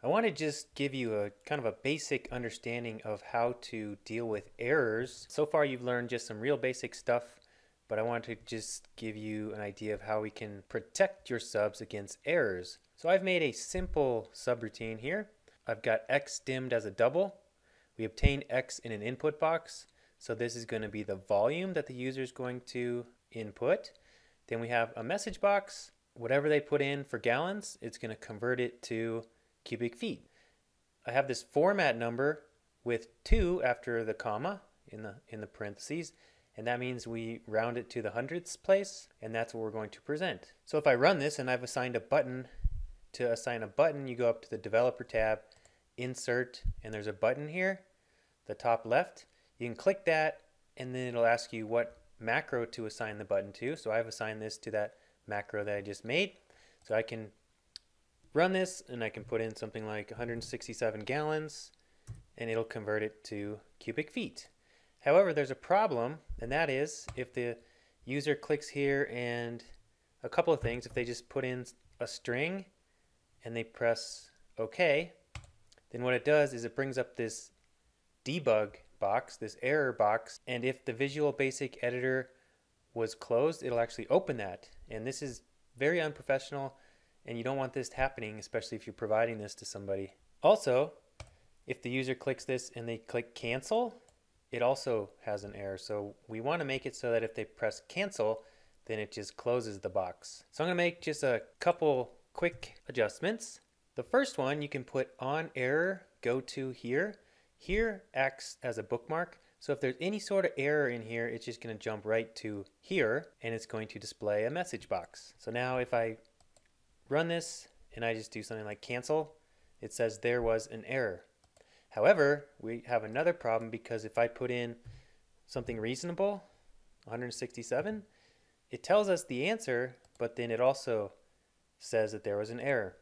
I want to just give you a kind of a basic understanding of how to deal with errors. So far you've learned just some real basic stuff, but I want to just give you an idea of how we can protect your subs against errors. So I've made a simple subroutine here. I've got X dimmed as a double. We obtain X in an input box. So this is going to be the volume that the user is going to input. Then we have a message box. Whatever they put in for gallons, it's going to convert it to cubic feet. I have this format number with 2 after the comma in the parentheses, and that means we round it to the hundredths place, and that's what we're going to present. So if I run this and I've assigned a button, to assign a button you go up to the developer tab, insert, and there's a button here, the top left. You can click that and then it'll ask you what macro to assign the button to. So I've assigned this to that macro that I just made. So I can run this and I can put in something like 167 gallons and it'll convert it to cubic feet. However, there's a problem, and that is if the user clicks here and a couple of things, if they just put in a string and they press OK, then what it does is it brings up this debug box, this error box, and if the Visual Basic Editor was closed, it'll actually open that. And this is very unprofessional, and you don't want this happening, especially if you're providing this to somebody. Also, if the user clicks this and they click cancel, it also has an error. So we want to make it so that if they press cancel, then it just closes the box. So I'm going to make just a couple quick adjustments. The first one, you can put on error, go to here. Here acts as a bookmark. So if there's any sort of error in here, it's just going to jump right to here and it's going to display a message box. So now if I run this and I just do something like cancel, it says there was an error. However, we have another problem because if I put in something reasonable, 167, it tells us the answer, but then it also says that there was an error.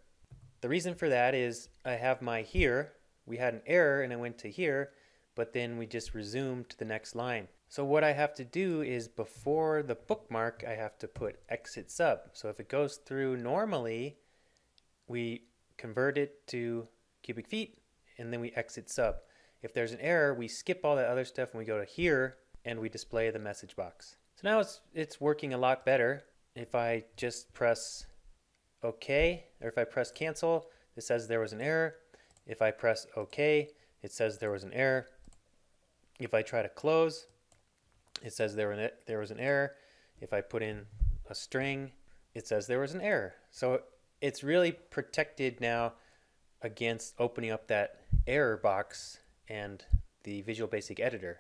The reason for that is I have my here, we had an error and I went to here, but then we just resumed to the next line. So what I have to do is before the bookmark, I have to put exit sub. So if it goes through normally, we convert it to cubic feet and then we exit sub. If there's an error, we skip all that other stuff and we go to here and we display the message box. So now it's working a lot better. If I just press OK, or if I press cancel, it says there was an error. If I press OK, it says there was an error. If I try to close, it says there was an error. If I put in a string, it says there was an error. So it's really protected now against opening up that error box and the Visual Basic Editor.